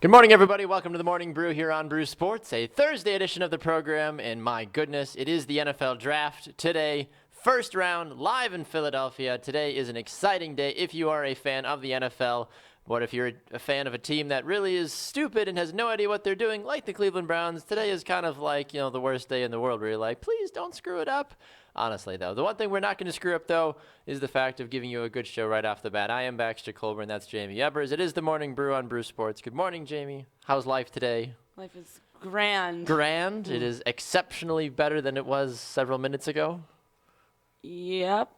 Good morning, everybody. Welcome to the Morning Brew here on Brew Sports, a Thursday edition of the program. And my goodness, it is the NFL Draft today. First round, live in Philadelphia. Today is an exciting day if you are a fan of the NFL. What if you're a fan of a team that really is stupid and has no idea what they're doing, like the Cleveland Browns? Today is kind of like, the worst day in the world where you're like, please don't screw it up. Honestly, though, the one thing we're not going to screw up, though, is the fact of giving you a good show right off the bat. I am Baxter Colburn. That's Jaymee Ebbers. It is the Morning Brew on Brew Sports. Good morning, Jaymee. How's life today? Life is grand. Grand? It is exceptionally better than it was several minutes ago? Yep.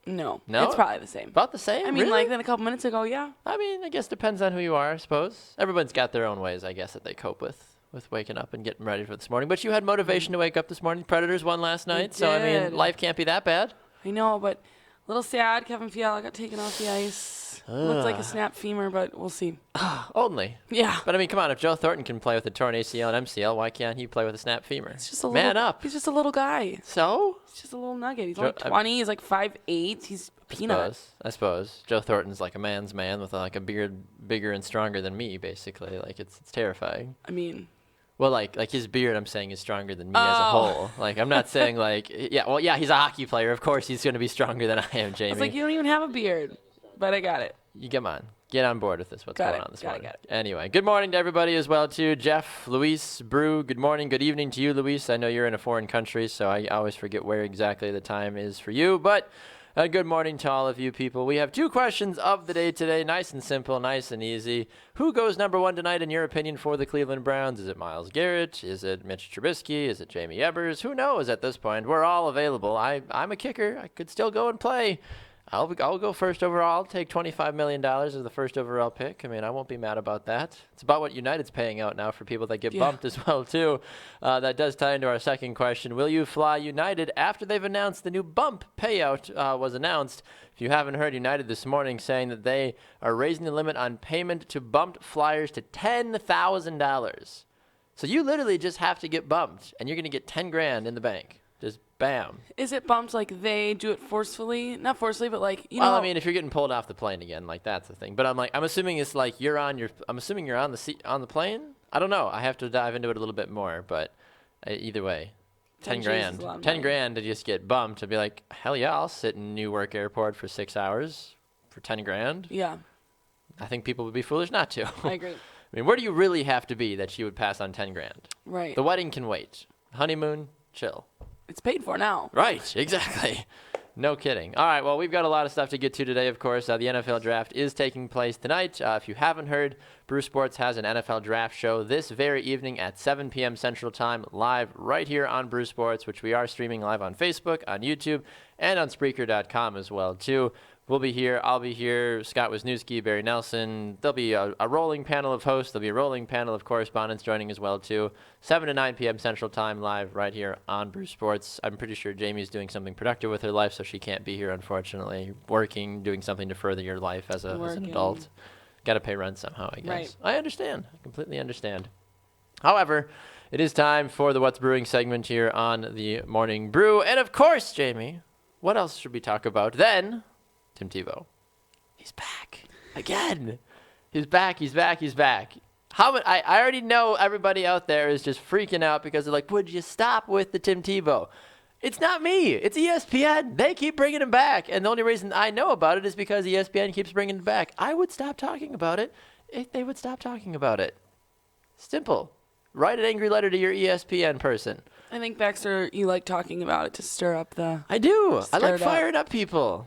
No? No? It's probably the same. About the same? I mean, really? like then a couple minutes ago, yeah. I mean, I guess depends on who you are, I suppose. Everyone's got their own ways, I guess, that they cope with waking up and getting ready for this morning. But you had motivation to wake up this morning. Predators won last night, so, I mean, life can't be that bad. I know, but a little sad. Kevin Fiala got taken off the ice. Looks like a snapped femur, but we'll see. Only. Yeah. But, I mean, come on. If Joe Thornton can play with a torn ACL and MCL, why can't he play with a snapped femur? He's just a Man little, up. He's just a little guy. So? He's just a little nugget. He's only 20. He's like 5'8". He's a peanut. I suppose. Joe Thornton's like a man's man with like a beard bigger and stronger than me, basically. Like, it's terrifying. I mean... Well, like his beard, I'm saying, is stronger than me as a whole. Like, I'm not saying, like, he's a hockey player. Of course he's going to be stronger than I am, Jaymee. It's like, you don't even have a beard, but I got it. You come on. Get on board with this. What's going on this morning? Got it. Anyway, good morning to everybody as well, too. Jeff, Luis, Brew, good morning. Good evening to you, Luis. I know you're in a foreign country, so I always forget where exactly the time is for you. But good morning to all of you people. We have two questions of the day today. Nice and simple, nice and easy. Who goes number one tonight, in your opinion, for the Cleveland Browns? Is it Myles Garrett? Is it Mitch Trubisky? Is it Jaymee Ebbers? Who knows at this point? We're all available. I'm a kicker. I could still go and play. I'll go first overall. I'll take $25 million as the first overall pick. I mean, I won't be mad about that. It's about what United's paying out now for people that get bumped as well, too. That does tie into our second question. Will you fly United after they've announced the new bump payout was announced? If you haven't heard, United this morning saying that they are raising the limit on payment to bumped flyers to $10,000. So you literally just have to get bumped, and you're going to get $10,000 in the bank. Just bam. Is it bumped like they do it forcefully? Not forcefully, but like, Well, I mean, if you're getting pulled off the plane again, like that's the thing. But I'm assuming it's like I'm assuming you're on the seat on the plane. I don't know. I have to dive into it a little bit more, but either way, $10,000. $10,000 to just get bumped to be like, hell yeah, I'll sit in Newark Airport for 6 hours for $10,000. Yeah. I think people would be foolish not to. I agree. I mean, where do you really have to be that you would pass on $10,000? Right. The wedding can wait. Honeymoon, chill. It's paid for now. Right, exactly. No kidding. All right, well, we've got a lot of stuff to get to today, of course. The NFL Draft is taking place tonight. If you haven't heard, Brew Sports has an NFL Draft show this very evening at 7 p.m. Central Time, live right here on Brew Sports, which we are streaming live on Facebook, on YouTube, and on Spreaker.com as well, too. We'll be here. I'll be here. Scott Wisniewski, Barry Nelson. There'll be a rolling panel of hosts. There'll be a rolling panel of correspondents joining as well, too. 7 to 9 p.m. Central Time, live right here on Brew Sports. I'm pretty sure Jamie's doing something productive with her life, so she can't be here, unfortunately. Working, doing something to further your life as an adult. Got to pay rent somehow, I guess. Right. I understand. I completely understand. However, it is time for the What's Brewing segment here on the Morning Brew. And, of course, Jaymee, what else should we talk about then? Tim Tebow. He's back. Again. He's back. I already know everybody out there is just freaking out because they're like, would you stop with the Tim Tebow? It's not me. It's ESPN. They keep bringing him back. And the only reason I know about it is because ESPN keeps bringing him back. I would stop talking about it if they would stop talking about it. Simple. Write an angry letter to your ESPN person. I think, Baxter, you like talking about it to stir up the... I do. I like firing up people.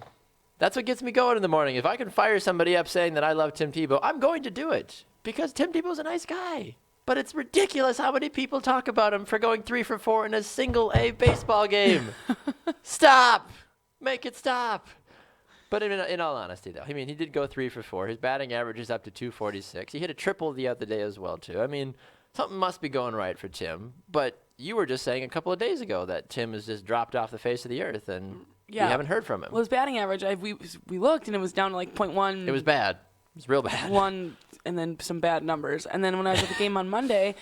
That's what gets me going in the morning. If I can fire somebody up saying that I love Tim Tebow, I'm going to do it because Tim Tebow's a nice guy. But it's ridiculous how many people talk about him for going 3 for 4 in a single A baseball game. Stop. Make it stop. But in all honesty, though, I mean, he did go 3 for 4. His batting average is up to 246. He hit a triple the other day as well, too. I mean, something must be going right for Tim. But you were just saying a couple of days ago that Tim has just dropped off the face of the earth, and we haven't heard from him. Well, his batting average, we looked, and it was down to like 0.1. It was bad. It was real bad. One, and then some bad numbers. And then when I was at the game on Monday,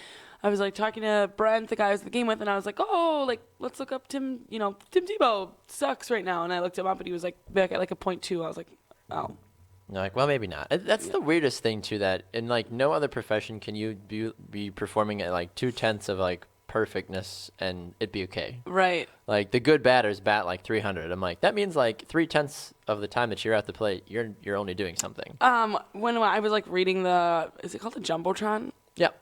I was like talking to Brent, the guy I was at the game with, and I was like, oh, like, let's look up Tim Tebow sucks right now. And I looked him up, and he was like back at like a 0.2. I was like, oh. You're like, well, maybe not. That's the weirdest thing too. That in like no other profession can you be performing at like 2/10 of like perfectness and it'd be okay. Right. Like the good batters bat like 300. I'm like, that means like 3/10 of the time that you're at the plate, you're only doing something. When I was like reading is it called the Jumbotron? Yep.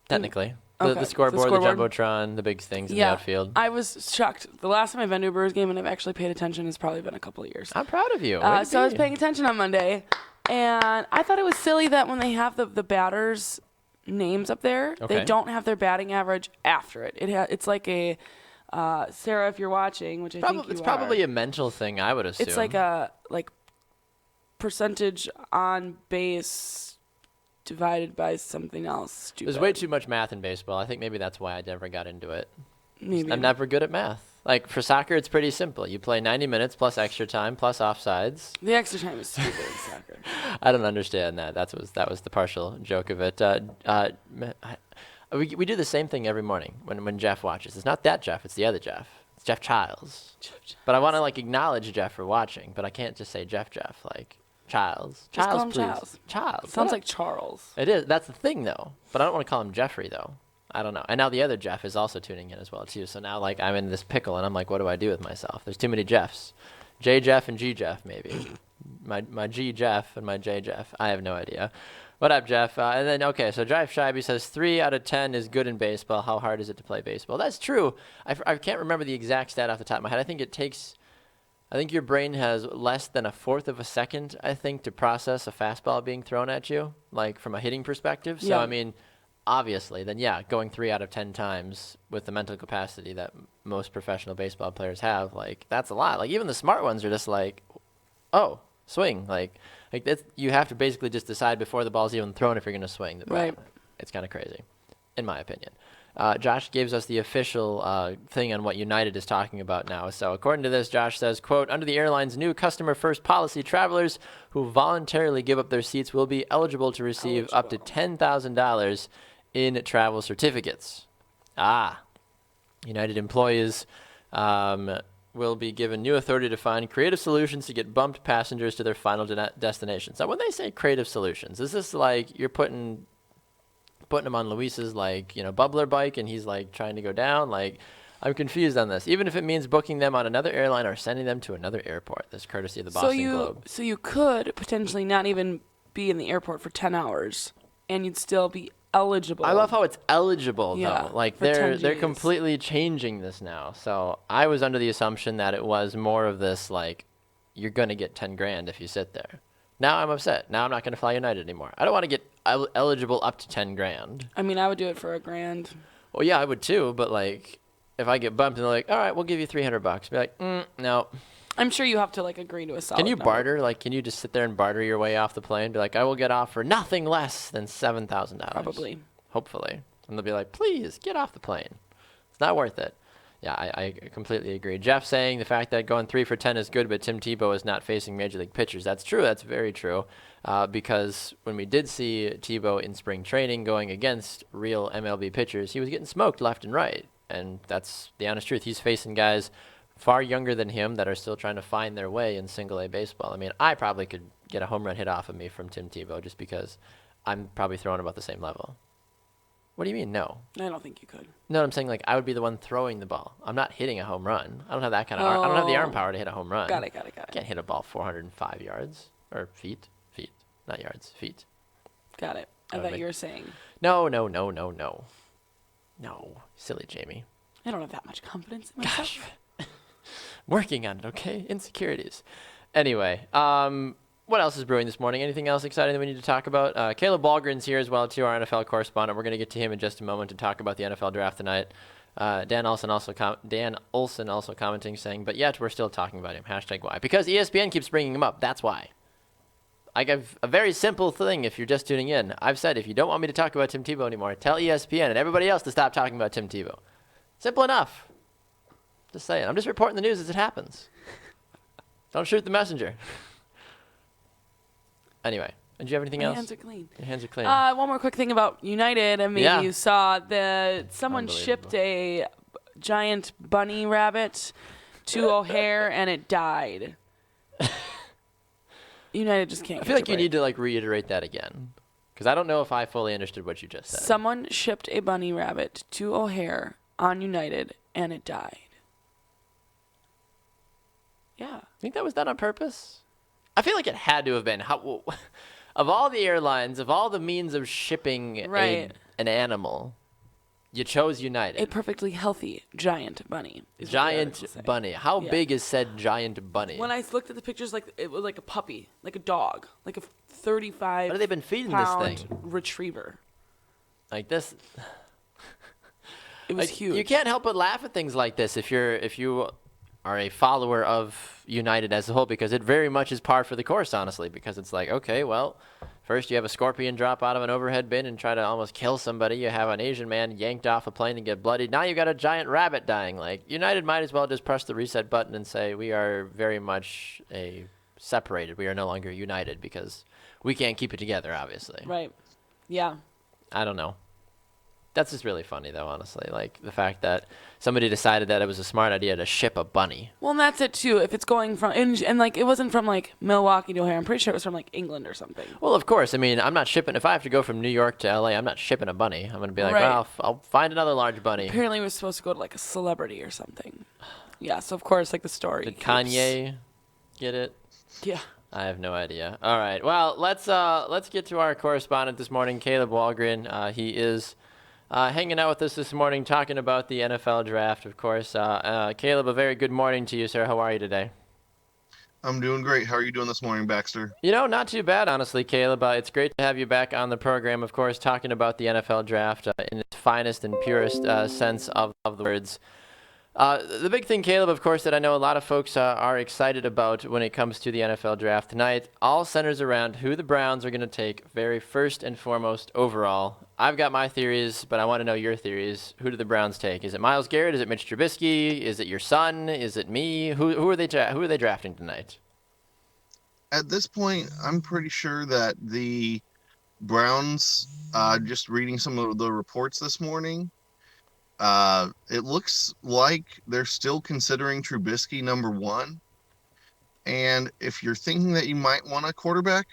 Technically. Okay. The scoreboard, the scoreboard. Jumbotron, the big things in the outfield. I was shocked. The last time I've been to a Brewers game and I've actually paid attention has probably been a couple of years. I'm proud of you. So I was paying attention on Monday, and I thought it was silly that when they have the batters' names up there, they don't have their batting average after it. It's like a Sarah, if you're watching, which I think you it's are. probably a mental thing, I would assume. It's like a percentage on base divided by something else stupid. There's way too much math in baseball. I think maybe that's why I never got into it. Maybe. I'm never good at math. Like for soccer, it's pretty simple. You play 90 minutes plus extra time plus offsides. The extra time is stupid in soccer. I don't understand that. That was the partial joke of it. We do the same thing every morning when Jeff watches. It's not that Jeff. It's the other Jeff. It's Jeff Childs. But I want to like acknowledge Jeff for watching. But I can't just say Jeff. Like Childs. Just call him Please. Childs. Childs. Sounds like Charles. It is. That's the thing, though. But I don't want to call him Jeffrey, though. I don't know. And now the other Jeff is also tuning in as well, too. So now, like, I'm in this pickle, and I'm like, what do I do with myself? There's too many Jeffs. J Jeff and G Jeff, maybe. my G Jeff and my J Jeff. I have no idea. What up, Jeff? And then, okay, so Drive Shiby says 3 out of 10 is good in baseball. How hard is it to play baseball? That's true. I can't remember the exact stat off the top of my head. I think your brain has less than 1/4 of a second, I think, to process a fastball being thrown at you, like from a hitting perspective. So, I mean, obviously, then, yeah, going 3 out of 10 times with the mental capacity that most professional baseball players have, like, that's a lot. Like, even the smart ones are just like, oh, swing. Like that's, you have to basically just decide before the ball's even thrown if you're going to swing the bat. Right. It's kind of crazy, in my opinion. Josh gives us the official thing on what United is talking about now. So according to this, Josh says, quote, under the airline's new customer-first policy, travelers who voluntarily give up their seats will be eligible to receive up to $10,000 in travel certificates. United employees will be given new authority to find creative solutions to get bumped passengers to their final destinations. Now, when they say creative solutions, is this like you're putting him on Luis's bubbler bike and he's like trying to go down? Like, I'm confused on this. Even if it means booking them on another airline or sending them to another airport. This courtesy of the Boston Globe. So you could potentially not even be in the airport for 10 hours and you'd still be eligible. I love how it's eligible though. Like they're 10 completely changing this now. So I was under the assumption that it was more of this like you're gonna get 10 grand if you sit there. Now I'm upset. Now I'm not gonna fly United anymore. I don't want to get eligible up to 10 grand. I mean, I would do it for $1,000. Well, yeah, I would too. But like, if I get bumped and they're like, all right, we'll give you $300, be like, no. I'm sure you have to like agree to a solid Can you number. barter? Like, can you just sit there and barter your way off the plane? Be like, I will get off for nothing less than $7,000. Probably. Hopefully. And they'll be like, please get off the plane. It's not worth it. Yeah, I completely agree. Jeff saying the fact that going 3 for 10 is good, but Tim Tebow is not facing major league pitchers. That's true. That's very true. Because when we did see Tebow in spring training going against real MLB pitchers, he was getting smoked left and right. And that's the honest truth. He's facing guys far younger than him that are still trying to find their way in single-A baseball. I mean, I probably could get a home run hit off of me from Tim Tebow just because I'm probably throwing about the same level. What do you mean, no? I don't think you could. No, I'm saying like I would be the one throwing the ball. I'm not hitting a home run. I don't have that kind of I don't have the arm power to hit a home run. Got it. I can't hit a ball 405 yards or feet, not yards, feet. Got it. I thought you were saying. No, silly Jaymee. I don't have that much confidence in myself. Gosh. Working on it, okay? Insecurities. Anyway, what else is brewing this morning? Anything else exciting that we need to talk about? Caleb Ballgren's here as well, too, our NFL correspondent. We're going to get to him in just a moment to talk about the NFL draft tonight. Dan Olson also commenting, saying, but yet we're still talking about him. #why? Because ESPN keeps bringing him up. That's why. I give a very simple thing if you're just tuning in. I've said if you don't want me to talk about Tim Tebow anymore, tell ESPN and everybody else to stop talking about Tim Tebow. Simple enough. Just saying. I'm just reporting the news as it happens. Don't shoot the messenger. Anyway, did you have anything else? My hands are clean. Your hands are clean. One more quick thing about United. And maybe you saw that someone shipped a giant bunny rabbit to O'Hare and it died. United just can't. I feel like you need to reiterate that again, because I don't know if I fully understood what you just said. Someone shipped a bunny rabbit to O'Hare on United, and it died. Yeah. Think that was done on purpose? I feel like it had to have been. Of all the airlines, of all the means of shipping an animal, you chose United. A perfectly healthy giant bunny. Giant bunny. How big is said giant bunny? When I looked at the pictures, it was like a puppy, like a dog, like a 35. What have they been feeding this thing? Retriever. Like this. It was huge. You can't help but laugh at things like this if you are a follower of United as a whole, because it very much is par for the course, honestly, because it's like, okay, well, first you have a scorpion drop out of an overhead bin and try to almost kill somebody. You have an Asian man yanked off a plane and get bloodied. Now you got a giant rabbit dying. Like, United might as well just press the reset button and say, we are very much separated. We are no longer united because we can't keep it together, obviously. Right. Yeah. I don't know. That's just really funny, though, honestly. Like, the fact that somebody decided that it was a smart idea to ship a bunny. Well, and that's it, too. If it's going from... And it wasn't from, Milwaukee to O'Hare. I'm pretty sure it was from, England or something. Well, of course. I mean, I'm not shipping... If I have to go from New York to L.A., I'm not shipping a bunny. I'm going to be like, well, I'll find another large bunny. Apparently, it was supposed to go to, a celebrity or something. Yeah, so, of course, the story. Did Kanye get it? Yeah. I have no idea. All right. Well, let's get to our correspondent this morning, Caleb Walgren. He is... hanging out with us this morning, talking about the NFL draft, of course. Caleb, a very good morning to you, sir. How are you today? I'm doing great. How are you doing this morning, Baxter? Not too bad, honestly, Caleb. It's great to have you back on the program, of course, talking about the NFL draft in its finest and purest sense of the words. The big thing, Caleb, of course, that I know a lot of folks are excited about when it comes to the NFL draft tonight, all centers around who the Browns are going to take very first and foremost overall. I've got my theories, but I want to know your theories. Who do the Browns take? Is it Myles Garrett? Is it Mitch Trubisky? Is it your son? Is it me? Who are they drafting tonight? At this point, I'm pretty sure that the Browns, just reading some of the reports this morning, it looks like they're still considering Trubisky number one. And if you're thinking that you might want a quarterback,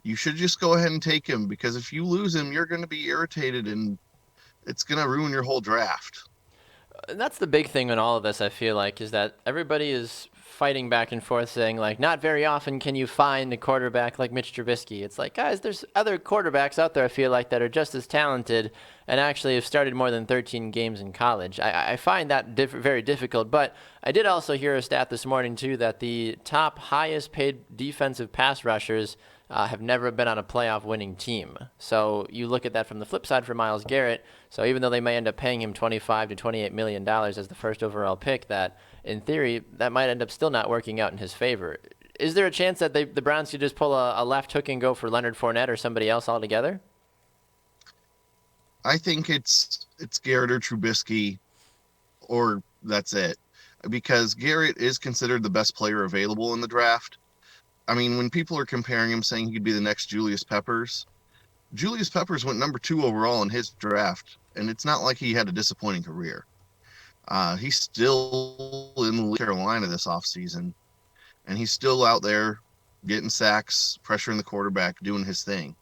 you should just go ahead and take him, because if you lose him, you're going to be irritated and it's going to ruin your whole draft. That's the big thing in all of this, I feel like, is that everybody is fighting back and forth saying, not very often can you find a quarterback like Mitch Trubisky. It's like, guys, there's other quarterbacks out there, I feel like, that are just as talented and actually have started more than 13 games in college. I find that very difficult, but I did also hear a stat this morning, too, that the top highest paid defensive pass rushers have never been on a playoff winning team. So you look at that from the flip side for Myles Garrett. So even though they may end up paying him $25 to $28 million as the first overall pick, that in theory, that might end up still not working out in his favor. Is there a chance that the Browns could just pull a left hook and go for Leonard Fournette or somebody else altogether? I think it's Garrett or Trubisky, or that's it. Because Garrett is considered the best player available in the draft. I mean, when people are comparing him, saying he could be the next Julius Peppers went number 2 overall in his draft, and it's not like he had a disappointing career. He's still in Carolina this offseason, and he's still out there getting sacks, pressuring the quarterback, doing his thing.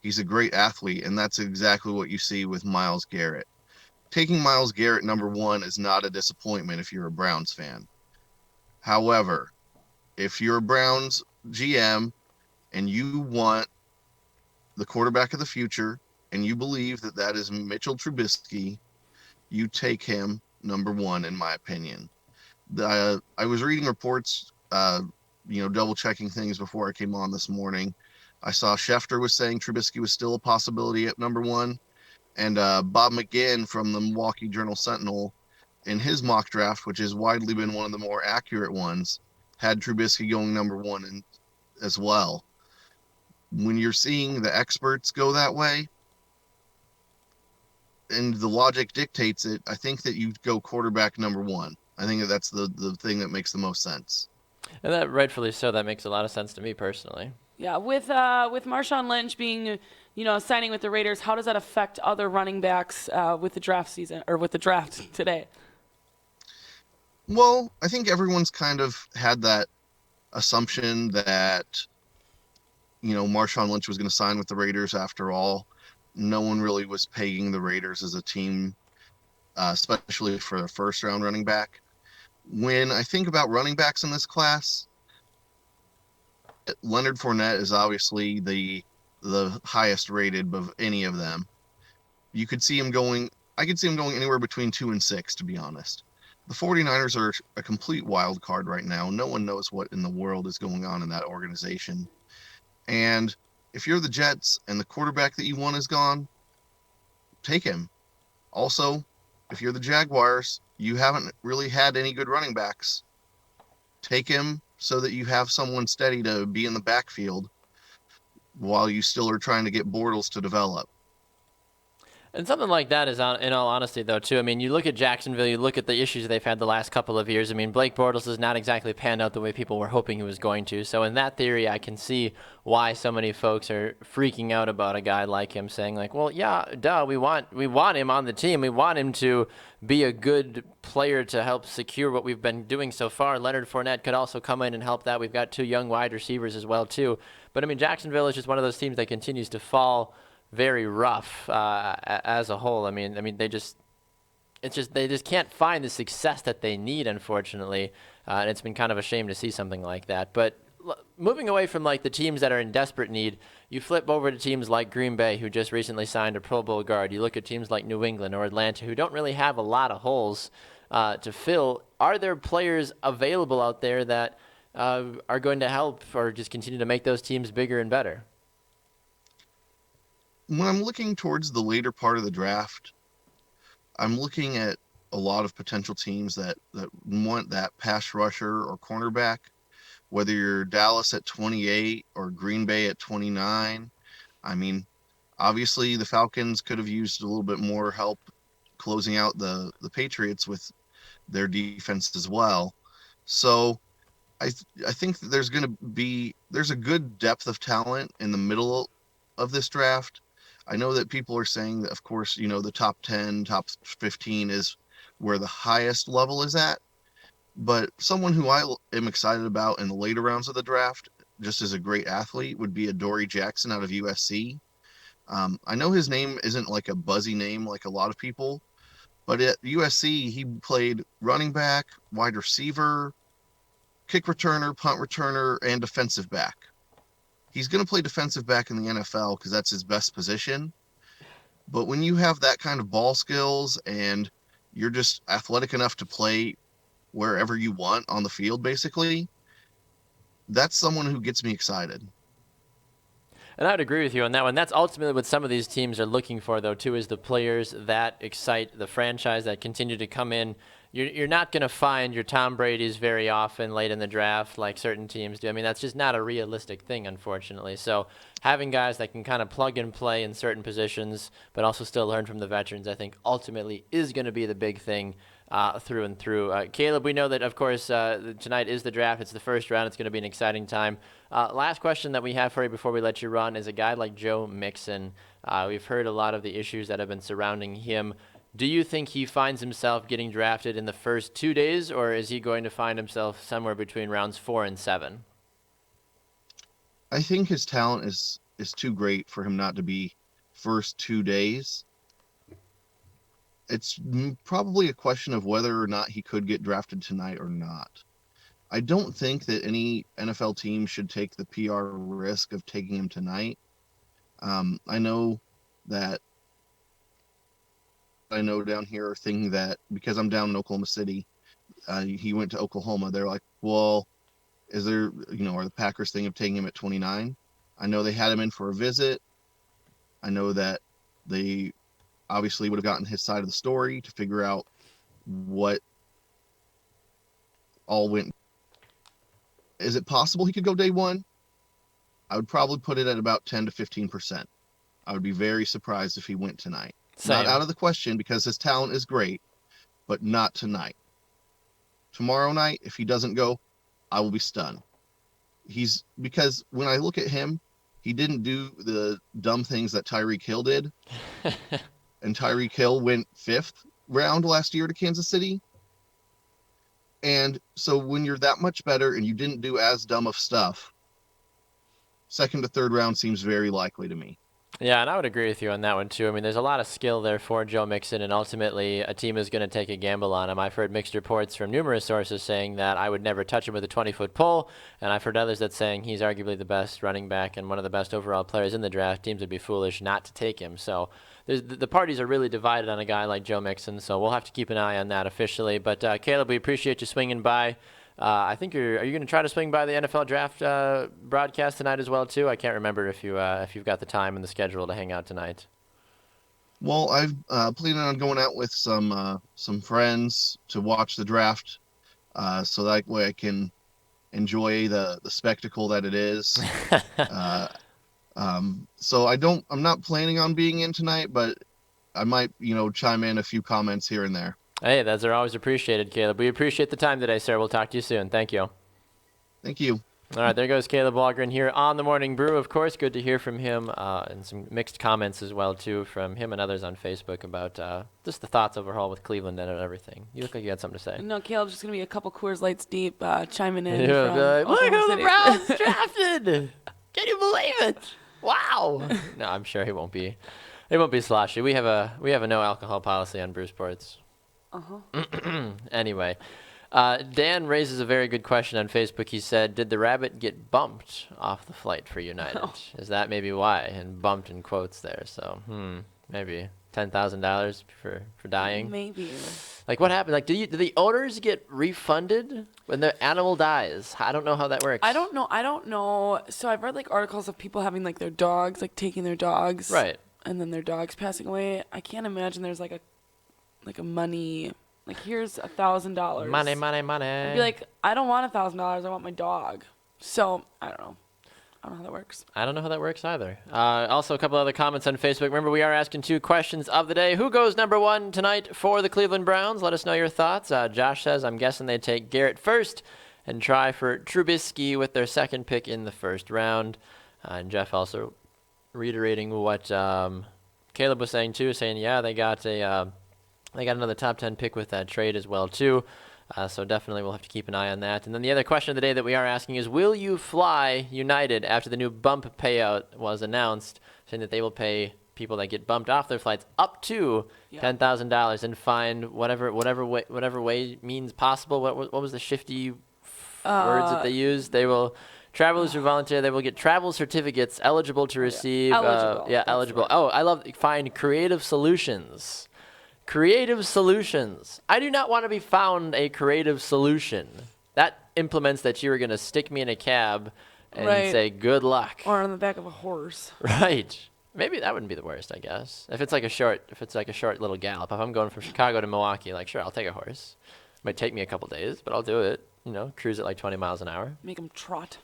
He's a great athlete, and that's exactly what you see with Myles Garrett. Taking Myles Garrett number 1 is not a disappointment if you're a Browns fan. However, if you're a Browns GM and you want the quarterback of the future and you believe that that is Mitchell Trubisky, you take him number 1, in my opinion. I was reading reports, double checking things before I came on this morning. I saw Schefter was saying Trubisky was still a possibility at number 1. And Bob McGinn from the Milwaukee Journal-Sentinel, in his mock draft, which has widely been one of the more accurate ones, had Trubisky going number 1 as well. When you're seeing the experts go that way, and the logic dictates it, I think that you go quarterback number 1. I think that's the thing that makes the most sense. And that rightfully so. That makes a lot of sense to me personally. Yeah, with Marshawn Lynch being, signing with the Raiders, how does that affect other running backs with the draft season or with the draft today? Well, I think everyone's kind of had that assumption that Marshawn Lynch was going to sign with the Raiders after all. No one really was pegging the Raiders as a team, especially for a first-round running back. When I think about running backs in this class, Leonard Fournette is obviously the highest rated of any of them. I could see him going anywhere between 2 and 6, to be honest. The 49ers are a complete wild card right now. No one knows what in the world is going on in that organization. And if you're the Jets and the quarterback that you want is gone, take him. Also, if you're the Jaguars, you haven't really had any good running backs. Take him so that you have someone steady to be in the backfield while you still are trying to get Bortles to develop. And something like that is, in all honesty, though, too. I mean, you look at Jacksonville, you look at the issues they've had the last couple of years. I mean, Blake Bortles has not exactly panned out the way people were hoping he was going to. So in that theory, I can see why so many folks are freaking out about a guy like him, saying like, well, yeah, duh, we want him on the team. We want him to be a good player to help secure what we've been doing so far. Leonard Fournette could also come in and help that. We've got 2 young wide receivers as well, too. But, I mean, Jacksonville is just one of those teams that continues to fall very rough as a whole. I mean, they just can't find the success that they need, unfortunately, and it's been kind of a shame to see something like that. But moving away from like the teams that are in desperate need, you flip over to teams like Green Bay, who just recently signed a Pro Bowl guard. You look at teams like New England or Atlanta, who don't really have a lot of holes to fill. Are there players available out there that are going to help or just continue to make those teams bigger and better? When I'm looking towards the later part of the draft, I'm looking at a lot of potential teams that want that pass rusher or cornerback, whether you're Dallas at 28 or Green Bay at 29. I mean, obviously the Falcons could have used a little bit more help closing out the Patriots with their defense as well. So I think that there's a good depth of talent in the middle of this draft. I know that people are saying that, of course, the top 10, top 15 is where the highest level is at. But someone who I am excited about in the later rounds of the draft, just as a great athlete, would be Adoree Jackson out of USC. I know his name isn't like a buzzy name like a lot of people, but at USC, he played running back, wide receiver, kick returner, punt returner, and defensive back. He's going to play defensive back in the NFL because that's his best position. But when you have that kind of ball skills and you're just athletic enough to play wherever you want on the field, basically, that's someone who gets me excited. And I would agree with you on that one. That's ultimately what some of these teams are looking for, though, too, is the players that excite the franchise, that continue to come in. You're not going to find your Tom Brady's very often late in the draft like certain teams do. I mean, that's just not a realistic thing, unfortunately. So having guys that can kind of plug and play in certain positions but also still learn from the veterans, I think ultimately is going to be the big thing through and through. Caleb, we know that, of course, tonight is the draft. It's the first round. It's going to be an exciting time. Last question that we have for you before we let you run is a guy like Joe Mixon. We've heard a lot of the issues that have been surrounding him. Do you think he finds himself getting drafted in the first 2 days, or is he going to find himself somewhere between rounds 4 and 7? I think his talent is too great for him not to be first 2 days. It's probably a question of whether or not he could get drafted tonight or not. I don't think that any NFL team should take the PR risk of taking him tonight. I know down here are thinking that because I'm down in Oklahoma City, he went to Oklahoma. They're like, well, are the Packers thinking of taking him at 29? I know they had him in for a visit. I know that they obviously would have gotten his side of the story to figure out what all went. Is it possible he could go day one? I would probably put it at about 10 to 15%. I would be very surprised if he went tonight. Same. Not out of the question because his talent is great, but not tonight. Tomorrow night, if he doesn't go, I will be stunned. Because when I look at him, he didn't do the dumb things that Tyreek Hill did. And Tyreek Hill went 5th round last year to Kansas City. And so when you're that much better and you didn't do as dumb of stuff, second to third round seems very likely to me. Yeah, and I would agree with you on that one, too. I mean, there's a lot of skill there for Joe Mixon, and ultimately a team is going to take a gamble on him. I've heard mixed reports from numerous sources saying that I would never touch him with a 20-foot pole, and I've heard others that saying he's arguably the best running back and one of the best overall players in the draft. Teams would be foolish not to take him. So the parties are really divided on a guy like Joe Mixon, so we'll have to keep an eye on that officially. But, Caleb, we appreciate you swinging by. I think are you going to try to swing by the NFL draft broadcast tonight as well too? I can't remember if you've got the time and the schedule to hang out tonight. Well, I've planning on going out with some friends to watch the draft, so that way I can enjoy the spectacle that it is. So I'm not planning on being in tonight, but I might chime in a few comments here and there. Hey, those are always appreciated, Caleb. We appreciate the time today, sir. We'll talk to you soon. Thank you. Thank you. All right, there goes Caleb Walgren here on the Morning Brew. Of course, good to hear from him, and some mixed comments as well, too, from him and others on Facebook about just the thoughts overall with Cleveland and everything. You look like you had something to say. No, Caleb's just going to be a couple Coors Lights deep chiming in. Yeah, from like, look Oklahoma who the City. Browns drafted! Can you believe it? Wow. No, I'm sure he won't be. He won't be sloshy. We have a no alcohol policy on Brew Sports. Anyway, Dan raises a very good question on Facebook. He said, did the rabbit get bumped off the flight for United? Oh. Is that maybe why? And bumped in quotes there. So, maybe $10,000 for dying. Maybe. Like, what happened? Like, do the owners get refunded when the animal dies? I don't know how that works. I don't know. So I've read like articles of people having like their dogs, like taking their dogs. Right. And then their dogs passing away. I can't imagine there's like a money, like here's $1,000. Money. I'd be like, I don't want $1,000. I want my dog. So I don't know. I don't know how that works. I don't know how that works either. Also, a couple other comments on Facebook. Remember, we are asking 2 questions of the day. Who goes number 1 tonight for the Cleveland Browns? Let us know your thoughts. Josh says, I'm guessing they take Garrett first and try for Trubisky with their second pick in the first round. And Jeff also reiterating what Caleb was saying too, saying, yeah, they got another top 10 pick with that trade as well too. So definitely we'll have to keep an eye on that. And then the other question of the day that we are asking is, will you fly United after the new bump payout was announced, saying that they will pay people that get bumped off their flights up to $10,000 and find whatever way means possible. What was the shifty words that they used? They will travelers who volunteer, they will get travel certificates eligible to receive. Eligible. Oh, I love find creative solutions. Creative solutions. I do not want to be found a creative solution. That implements that you were going to stick me in a cab and say good luck. Or on the back of a horse. Right. Maybe that wouldn't be the worst, I guess. If it's like a short little gallop. If I'm going from Chicago to Milwaukee, like sure, I'll take a horse. Might take me a couple days, but I'll do it. Cruise at like 20 miles an hour. Make them trot.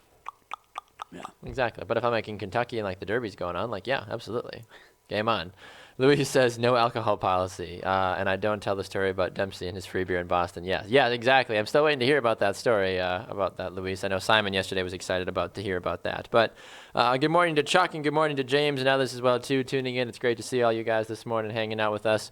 Yeah. Exactly. But if I'm like in Kentucky and like the Derby's going on, like yeah, absolutely. Game on. Louis says no alcohol policy, and I don't tell the story about Dempsey and his free beer in Boston. Yeah, exactly. I'm still waiting to hear about that story, about that, Luis. I know Simon yesterday was excited to hear about that. But good morning to Chuck and good morning to James and others as well, too, tuning in. It's great to see all you guys this morning hanging out with us.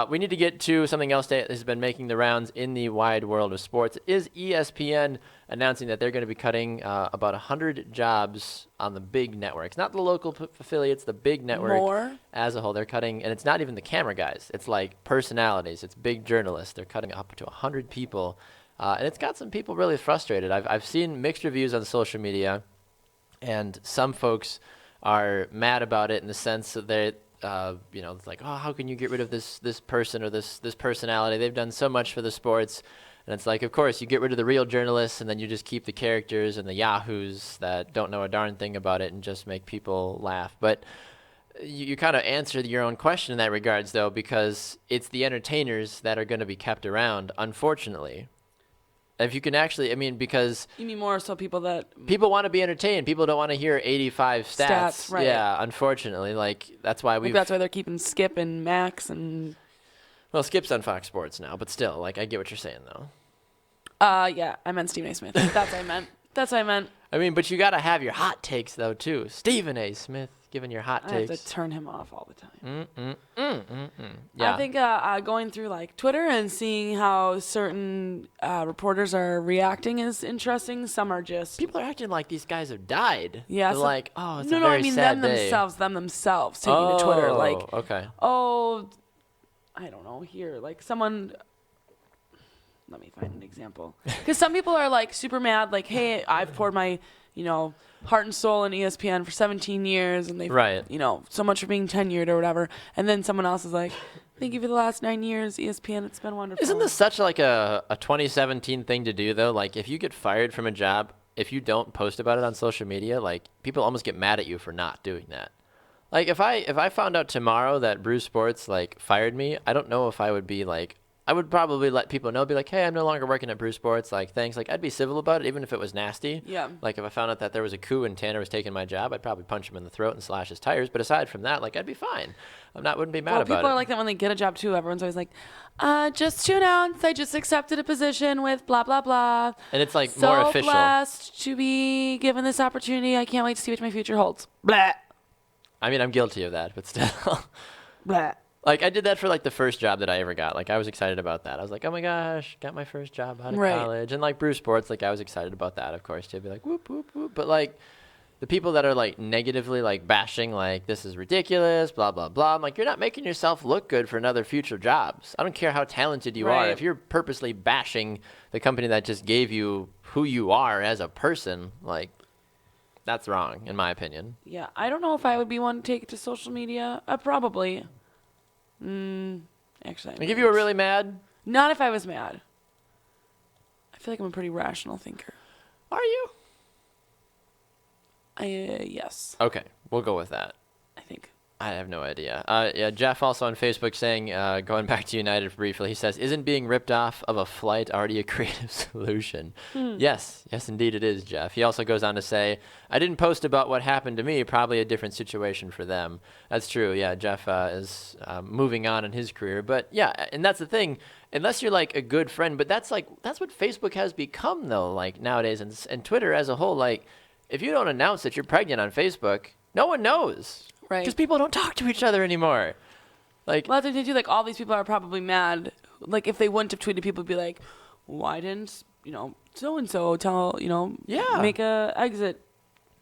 We need to get to something else that has been making the rounds in the wide world of sports. Is ESPN announcing that they're going to be cutting about 100 jobs on the big networks, not the local affiliates, the big network More? As a whole. They're cutting, and it's not even the camera guys. It's like personalities. It's big journalists. They're cutting up to 100 people, and it's got some people really frustrated. I've seen mixed reviews on social media, and some folks are mad about it in the sense that they. It's like, oh, how can you get rid of this person or this personality? They've done so much for the sports. And it's like, of course, you get rid of the real journalists and then you just keep the characters and the yahoos that don't know a darn thing about it and just make people laugh. But you kind of answered your own question in that regards, though, because it's the entertainers that are going to be kept around, unfortunately. If you can actually, because... You mean more so people that... People want to be entertained. People don't want to hear 85 stats. Right. Yeah, unfortunately. That's why that's why they're keeping Skip and Max and... Well, Skip's on Fox Sports now, but still, I get what you're saying, though. Yeah, I meant Stephen A. Smith. That's what I meant. But you got to have your hot takes, though, too. Stephen A. Smith. giving your hot I takes. have to turn him off all the time. Yeah. I think going through like Twitter and seeing how certain reporters are reacting is interesting. Some are just people are acting like these guys have died. Yeah, They're like, oh, it's a no, very I mean sad them day. themselves taking to Twitter like, okay. oh, I don't know here, like someone. Let me find an example. Because some people are like super mad, like, hey, I've poured my, heart and soul in ESPN for 17 years, and they've, so much for being tenured or whatever. And then someone else is like, thank you for the last 9 years, ESPN. It's been wonderful. Isn't this such like a 2017 thing to do though? Like, if you get fired from a job, if you don't post about it on social media, like people almost get mad at you for not doing that. Like, if I found out tomorrow that Brew Sports like fired me, I don't know if I would be like. I would probably let people know, be like, hey, I'm no longer working at Brew Sports. Like, thanks. Like, I'd be civil about it, even if it was nasty. Yeah. Like, if I found out that there was a coup and Tanner was taking my job, I'd probably punch him in the throat and slash his tires. But aside from that, like, I'd be fine. Wouldn't be mad about it. People are like that when they get a job, too. Everyone's always like, just to announce, I just accepted a position with blah, blah, blah. And it's, like, so more official. So blessed to be given this opportunity. I can't wait to see what my future holds. Blah. I mean, I'm guilty of that, but still. Blah. Like, I did that for, like, the first job that I ever got. Like, I was excited about that. I was like, oh, my gosh, got my first job out of college. And, like, Brew Sports, like, I was excited about that, of course, to be like, whoop, whoop, whoop. But, like, the people that are, like, negatively, like, bashing, like, this is ridiculous, blah, blah, blah. I'm like, you're not making yourself look good for another future jobs. I don't care how talented you are. If you're purposely bashing the company that just gave you who you are as a person, like, that's wrong, in my opinion. Yeah, I don't know if I would be one to take it to social media. Probably. Actually, Like, if you were really mad? Not if I was mad. I feel like I'm a pretty rational thinker. Are you? Yes. Okay, we'll go with that. I think. I have no idea. Yeah, Jeff also on Facebook saying, going back to United briefly, he says, isn't being ripped off of a flight already a creative solution? Yes, indeed it is, Jeff. He also goes on to say, I didn't post about what happened to me, probably a different situation for them. That's true, yeah, Jeff is moving on in his career. But yeah, and that's the thing, unless you're like a good friend, but that's what Facebook has become though, like nowadays, and Twitter as a whole, like, if you don't announce that you're pregnant on Facebook, no one knows. Right. Because people don't talk to each other anymore. Like, well, that's the thing too. Like, all these people are probably mad. Like, if they wouldn't have tweeted, people would be like, why didn't, so and so tell, make a exit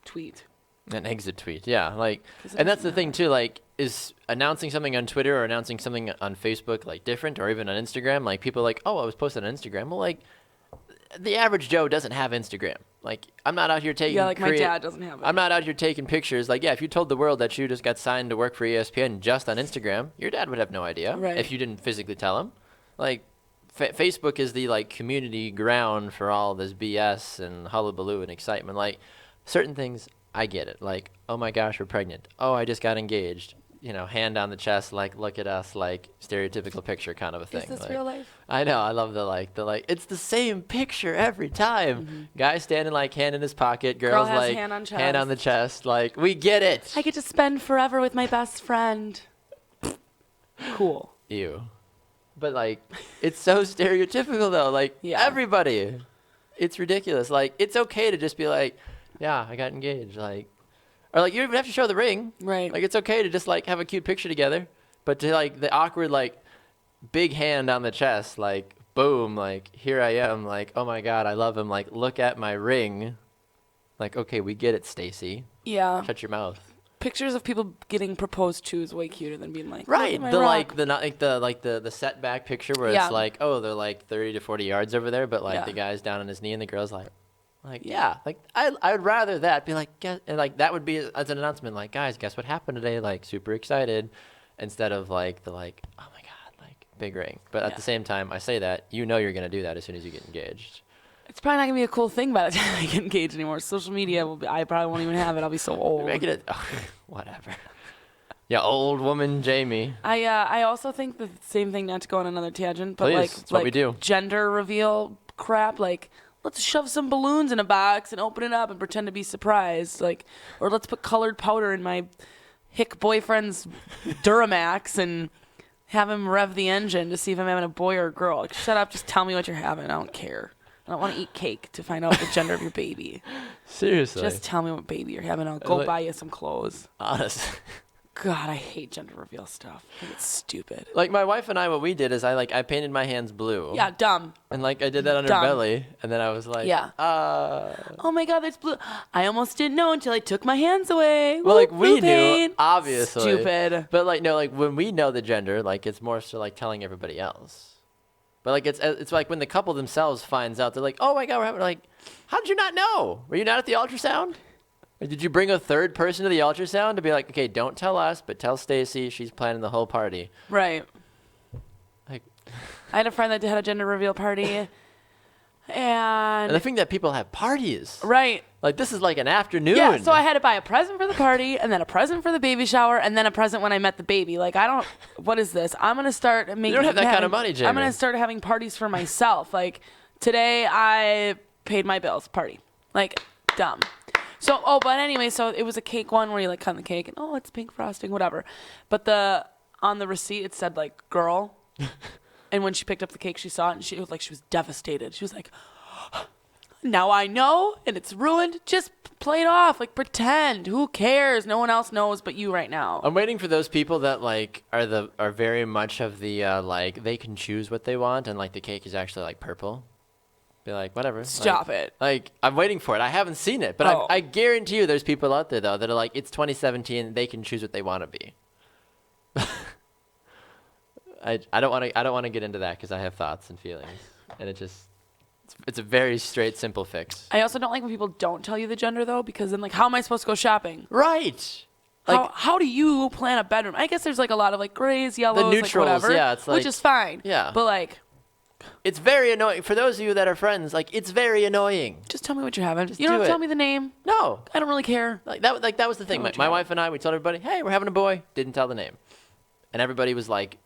tweet. An exit tweet, yeah. Like, and that's the thing too. Like, is announcing something on Twitter or announcing something on Facebook like different, or even on Instagram? Like, people are like, oh, I was posted on Instagram. Well, like, the average Joe doesn't have Instagram. Like, I'm not out here taking. Yeah, like my dad doesn't have it. I'm not out here taking pictures. Like, yeah, if you told the world that you just got signed to work for ESPN just on Instagram, your dad would have no idea. Right. If you didn't physically tell him. Like, Facebook is the like community ground for all this BS and hullabaloo and excitement. Like, certain things, I get it. Like, oh my gosh, we're pregnant. Oh, I just got engaged. Hand on the chest, like, look at us, like, stereotypical picture kind of a thing. Is this like, real life? I know. I love the it's the same picture every time. Mm-hmm. Guy standing, like, hand in his pocket. Girl's, has like, hand on chest. hand on the chest. Like, we get it. I get to spend forever with my best friend. Cool. Ew. But, like, it's so stereotypical, though. Like, everybody. It's ridiculous. Like, it's okay to just be like, yeah, I got engaged. Like, or, like, you don't even have to show the ring. Right. Like, it's okay to just, like, have a cute picture together. But to, like, the awkward, like, big hand on the chest, like, boom, like, here I am, like, oh, my God, I love him. Like, look at my ring. Like, okay, we get it, Stacy. Yeah. Shut your mouth. Pictures of people getting proposed to is way cuter than being like, right. The rock. the setback picture where it's like, oh, they're, like, 30 to 40 yards over there, but, like, the guy's down on his knee and the girl's like, like, I'd rather that be like, and like, that would be as an announcement, like, guys, guess what happened today? Like, super excited, instead of like oh my God, like, big ring. But at the same time, I say that, you're going to do that as soon as you get engaged. It's probably not going to be a cool thing by the time I get engaged anymore. Social media, I probably won't even have it. I'll be so old. Making it, whatever. Yeah, old woman Jaymee. I also think the same thing, not to go on another tangent, but Please, it's what we do. Gender reveal crap, like, let's shove some balloons in a box and open it up and pretend to be surprised. Like, or let's put colored powder in my hick boyfriend's Duramax and have him rev the engine to see if I'm having a boy or a girl. Like, shut up, just tell me what you're having. I don't care. I don't want to eat cake to find out the gender of your baby. Seriously. Just tell me what baby you're having. I'll go buy you some clothes. Honestly. God, I hate gender reveal stuff. I think it's stupid. Like my wife and I, what we did is I painted my hands blue. Yeah, dumb. And like I did that on her Dumb. belly, and then I was like, Yeah. Oh my God, there's blue. I almost didn't know until I took my hands away. Well, like Woo, we blue knew, paint. obviously. Stupid. But like no, like when we know the gender, like it's more so like telling everybody else. But like it's like when the couple themselves finds out, they're like, oh my God, we're having like, how did you not know? Were you not at the ultrasound? Or did you bring a third person to the ultrasound to be like, okay, don't tell us, but tell Stacy, she's planning the whole party. Right. Like, I had a friend that had a gender reveal party. and the thing that people have parties. Right. Like this is like an afternoon. Yeah, so I had to buy a present for the party, and then a present for the baby shower, and then a present when I met the baby. Like, what is this? I'm going to start making... You don't have that kind of money, Jaymee. I'm going to start having parties for myself. Like, today I paid my bills. Party. Like, dumb. So, but anyway, so it was a cake one where you, like, cut the cake, and, it's pink frosting, whatever. But on the receipt, it said, like, girl. And when she picked up the cake, she saw it, and she was devastated. She was like... Now I know, and it's ruined. Just play it off. Like, pretend. Who cares? No one else knows but you right now. I'm waiting for those people that like are very much of the like they can choose what they want, and like the cake is actually like purple. Be like, whatever. Stop it. Like I'm waiting for it. I haven't seen it, but I guarantee you, there's people out there though that are like, it's 2017. They can choose what they want to be. I don't want to get into that because I have thoughts and feelings, and it's a very straight, simple fix. I also don't like when people don't tell you the gender, though, because then, like, how am I supposed to go shopping? Right. Like, how do you plan a bedroom? I guess there's, like, a lot of, like, grays, yellows, the neutrals, like, whatever. yeah, it's like, which is fine. Yeah. But, like... It's very annoying. For those of you that are friends, like, it's very annoying. Just tell me what you're having. Just you don't do have to it. tell me the name. No. I don't really care. Like that was the thing. My wife and I, we told everybody, hey, we're having a boy. Didn't tell the name. And everybody was, like,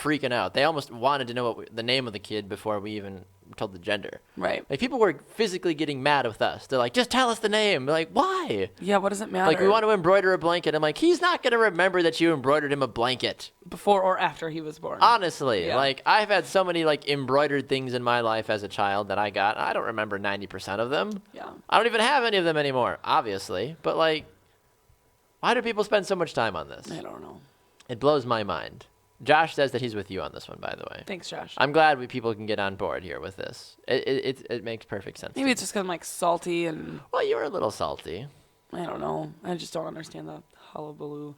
freaking out. They almost wanted to know the name of the kid before we even told the gender. Right. Like, people were physically getting mad with us. They're like, just tell us the name. We're like, why? Yeah, what does it matter? Like, we want to embroider a blanket. I'm like, he's not going to remember that you embroidered him a blanket. Before or after he was born. Honestly. Yeah. Like, I've had so many, like, embroidered things in my life as a child that I got. I don't remember 90% of them. Yeah. I don't even have any of them anymore, obviously. But, like, why do people spend so much time on this? I don't know. It blows my mind. Josh says that he's with you on this one, by the way. Thanks, Josh. I'm glad people can get on board here with this. It makes perfect sense. Maybe it's just because I'm, like, salty and... Well, you were a little salty. I don't know. I just don't understand the hullabaloo.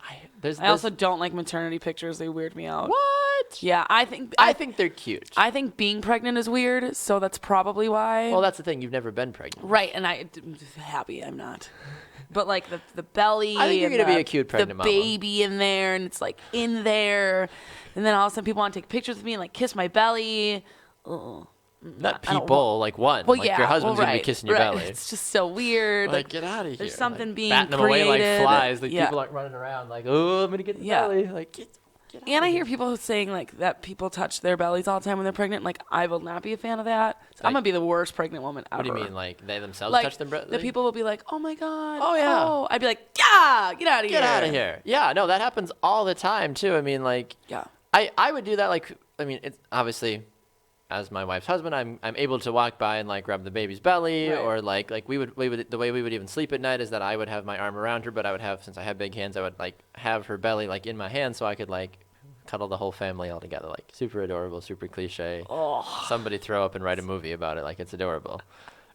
I also don't like maternity pictures. They weird me out. What? Yeah, I think they're cute. I think being pregnant is weird, so that's probably why. Well, that's the thing. You've never been pregnant. Right, and I'm happy I'm not. But, like, the belly. I think you're and going to be a cute pregnant mama. The baby in there, and it's, like, in there. And then all of a sudden people want to take pictures with me and, like, kiss my belly. Ugh. Not people, like one. Well, like yeah. your husband's well, going to be kissing your belly. It's just so weird. Like, get out of here. There's something like, being batting them created. away like flies. Like, Yeah. people aren't running around like, oh, I'm going to get the belly. Like, get And I hear people saying, like, that people touch their bellies all the time when they're pregnant. Like, I will not be a fan of that. So I'm going to be the worst pregnant woman ever. What do you mean? Like, they themselves like, touch them? The people will be like, oh, my God. Oh, yeah. Oh. I'd be like, yeah, get out of here. Get out of here. Yeah, no, that happens all the time, too. I mean, like, Yeah. I would do that, like, I mean, it's obviously, as my wife's husband, I'm able to walk by and, like, rub the baby's belly, Right. or, like we would, the way we would even sleep at night is that I would have my arm around her, but I would have, since I have big hands, I would, like, have her belly, like, in my hand so I could, like, cuddle the whole family all together. Like, super adorable, super cliche. Oh. Somebody throw up and write a movie about it. Like, it's adorable.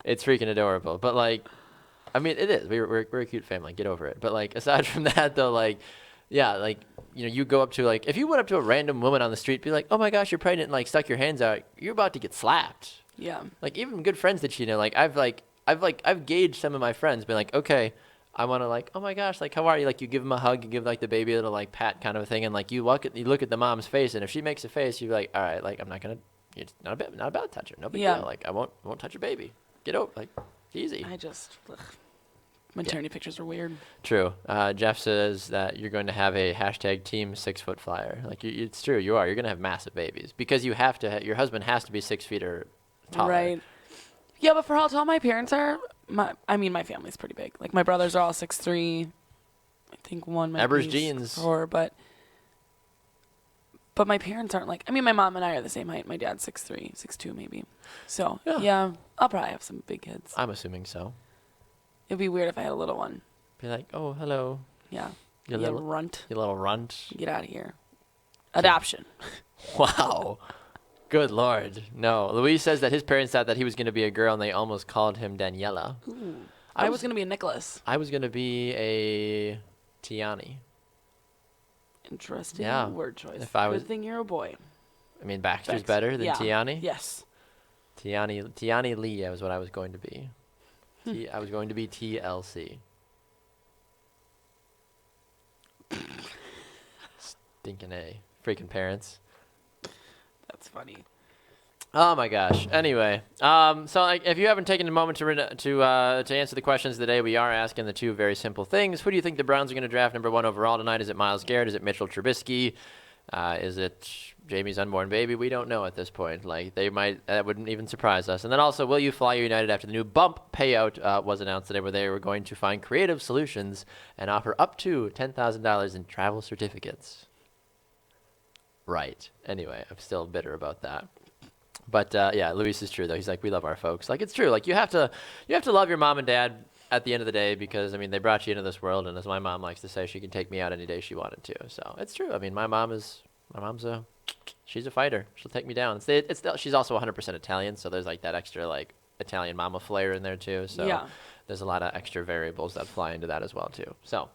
It's freaking adorable. But, like, I mean, it is. We're a cute family. Get over it. But, like, aside from that, though, like, yeah, like, you know, you go up to, like, if you went up to a random woman on the street, be like, oh my gosh, you're pregnant, and, like, stuck your hands out, you're about to get slapped. Yeah. Like, even good friends that you know, like, I've gauged some of my friends, been like, okay, I want to, like, oh my gosh, like, how are you? Like, you give them a hug, you give, like, the baby a little, like, pat kind of a thing, and, like, you look at the mom's face, and if she makes a face, you're like, all right, like, I'm not gonna, it's not about to touch her, no big deal. Like, I won't touch your baby. Get over, like, it's easy. Maternity pictures are weird. True. Jeff says that you're going to have a hashtag team 6 foot flyer. Like, it's true, you are. You're going to have massive babies because you have to. Your husband has to be 6 feet or taller. Right. Yeah, but for how tall my parents are, my family's pretty big. Like, my brothers are all 6'3". I think one might Eber's be genes. 4, but But my parents aren't like, I mean, my mom and I are the same height. My dad's 6'3", 6'2", maybe. So, yeah, I'll probably have some big kids. I'm assuming so. It'd be weird if I had a little one. Be like, oh, hello. Yeah. You little runt. You little runt. Get out of here. Adoption. Wow. Good Lord. No. Luis says that his parents thought that he was going to be a girl, and they almost called him Daniela. Ooh. I was going to be a Nicholas. I was going to be a Tiani. Interesting word choice. Good thing you're a boy. I mean, Baxter's better than Tiani? Yes. Tiani Lee was what I was going to be. I was going to be TLC. Stinking A. Freaking parents. That's funny. Oh my gosh. Anyway, so if you haven't taken a moment to answer the questions today, we are asking the two very simple things. Who do you think the Browns are going to draft number 1 overall tonight? Is it Myles Garrett? Is it Mitchell Trubisky? Is it Jamie's unborn baby? We don't know at this point. Like that wouldn't even surprise us. And then also, will you fly United after the new bump payout was announced today, where they were going to find creative solutions and offer up to $10,000 in travel certificates? Right. Anyway, I'm still bitter about that. But yeah, Luis is true though. He's like, we love our folks. Like, it's true. Like, you have to love your mom and dad at the end of the day, because I mean, they brought you into this world, and as my mom likes to say, she can take me out any day she wanted to. So it's true. I mean, she's a fighter. She'll take me down. She's also 100% Italian, so there's like that extra like Italian mama flair in there too. So there's a lot of extra variables that fly into that as well too. So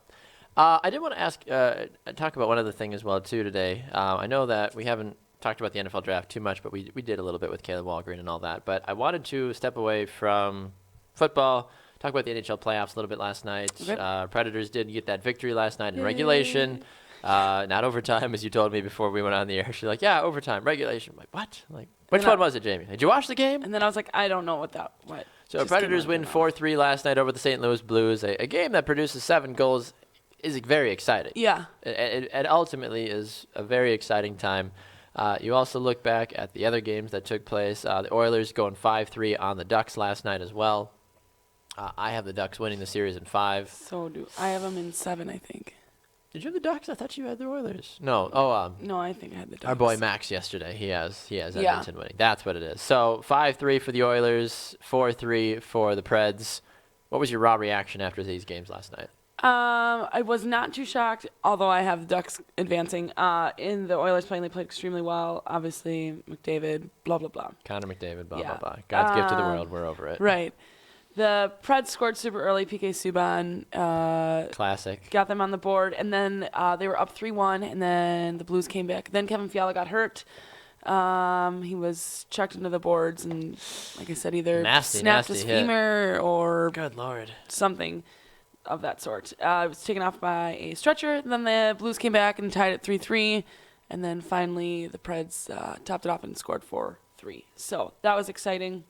I did want to talk about one other thing as well too today. I know that we haven't talked about the NFL draft too much, but we did a little bit with Caleb Walgreen and all that. But I wanted to step away from football, talk about the NHL playoffs a little bit last night. Okay. Predators did get that victory last night in regulation. Not overtime, as you told me before we went on the air. She's like, yeah, overtime, regulation. I'm like, what? Like, which one was it, Jamie? Did you watch the game? And then I was like, I don't know what. So Predators win 4-3 last night over the St. Louis Blues. A game that produces 7 goals is very exciting. Yeah. It ultimately is a very exciting time. You also look back at the other games that took place. The Oilers going 5-3 on the Ducks last night as well. I have the Ducks winning the series in 5. So do I have them in 7, I think. Did you have the Ducks? I thought you had the Oilers. No. No, I think I had the Ducks. Our boy Max yesterday. He has Edmonton winning. That's what it is. So 5-3 for the Oilers, 4-3 for the Preds. What was your raw reaction after these games last night? I was not too shocked, although I have the Ducks advancing. In the Oilers playing, they played extremely well. Obviously, McDavid, blah, blah, blah. Connor McDavid, blah, blah, blah. God's gift to the world. We're over it. Right. The Preds scored super early. PK Subban. Classic. Got them on the board. And then they were up 3-1, and then the Blues came back. Then Kevin Fiala got hurt. He was chucked into the boards and, like I said, either snapped his femur or good Lord, something of that sort. It was taken off by a stretcher. Then the Blues came back and tied it 3-3. And then finally the Preds topped it off and scored 4-3. So that was exciting.